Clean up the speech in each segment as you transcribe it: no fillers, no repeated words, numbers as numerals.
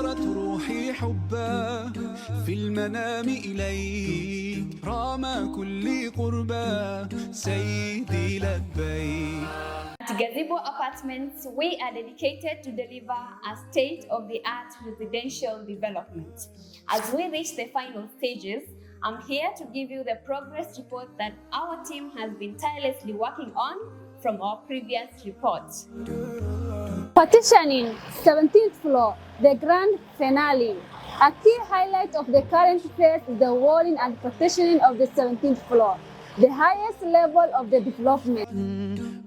صارت روحي حبا في المنام إليك رام كل قربا سيدي لبيك. At Gazebo Apartments, we are dedicated to deliver a state-of-the-art residential development. As we reach the final stages, I'm here to give you the progress report that our team has been tirelessly working on from our previous reports. Partitioning, 17th floor, the grand finale. A key highlight of the current phase is the walling and partitioning of the 17th floor, the highest level of the development.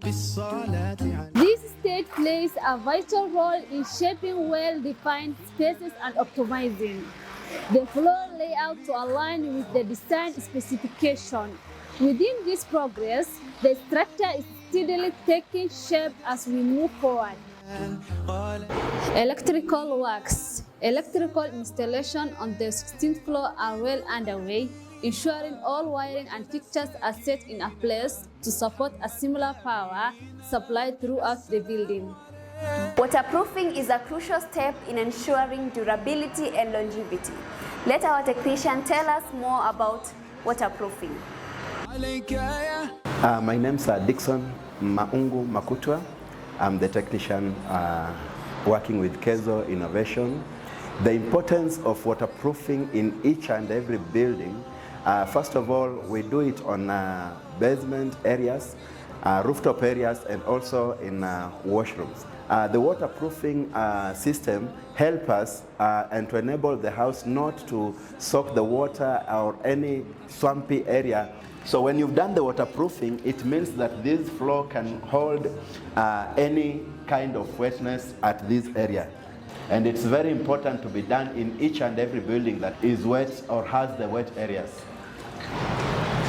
This stage plays a vital role in shaping well-defined spaces and optimizing the floor layout to align with the design specification. Within this progress, the structure is steadily taking shape as we move forward. Electrical works. Electrical installation on the 16th floor are well underway, ensuring all wiring and fixtures are set in a place to support a similar power supply throughout the building. Waterproofing is a crucial step in ensuring durability and longevity. Let our technician tell us more about waterproofing. My name is Dixon Maungu Makutwa. I'm the technician working with Kezo Innovation. The importance of waterproofing in each and every building, first of all, we do it on basement areas, rooftop areas, and also in washrooms. The waterproofing system helps us and to enable the house not to soak the water or any swampy area. So when you've done the waterproofing, it means that this floor can hold any kind of wetness at this area. And it's very important to be done in each and every building that is wet or has the wet areas.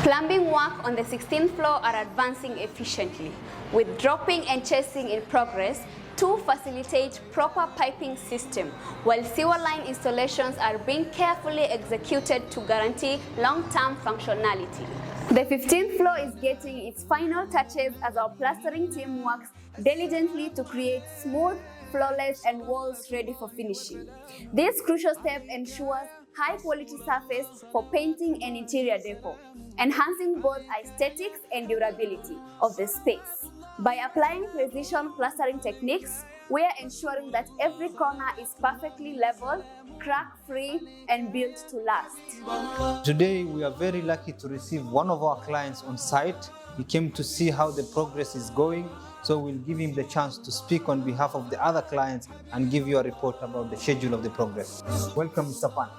Plumbing work on the 16th floor are advancing efficiently, with dropping and chasing in progress to facilitate proper piping system, while sewer line installations are being carefully executed to guarantee long-term functionality. The 15th floor is getting its final touches as our plastering team works diligently to create smooth, flawless, and walls ready for finishing. This crucial step ensures high-quality surface for painting and interior decor, enhancing both aesthetics and durability of the space. By applying precision plastering techniques, we are ensuring that every corner is perfectly level, crack-free, and built to last. Today, we are very lucky to receive one of our clients on site. He came to see how the progress is going, so we'll give him the chance to speak on behalf of the other clients and give you a report about the schedule of the progress. Welcome, Mr. Pan.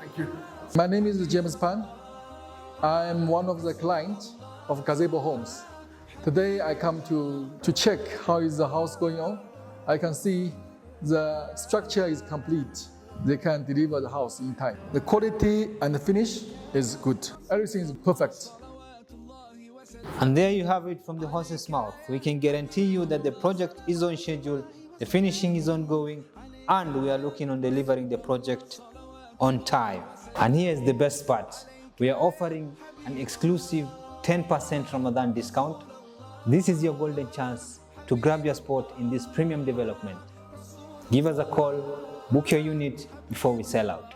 Thank you. My name is James Pan. I am one of the clients of Gazebo Homes. Today I come to check how is the house going on. I can see the structure is complete. They can deliver the house in time. The quality and the finish is good. Everything is perfect. And there you have it from the horse's mouth. We can guarantee you that the project is on schedule, the finishing is ongoing, and we are looking on delivering the project on time. And here's the best part. We are offering an exclusive 10% Ramadan discount. This is your golden chance to grab your spot in this premium development. Give us a call, book your unit before we sell out.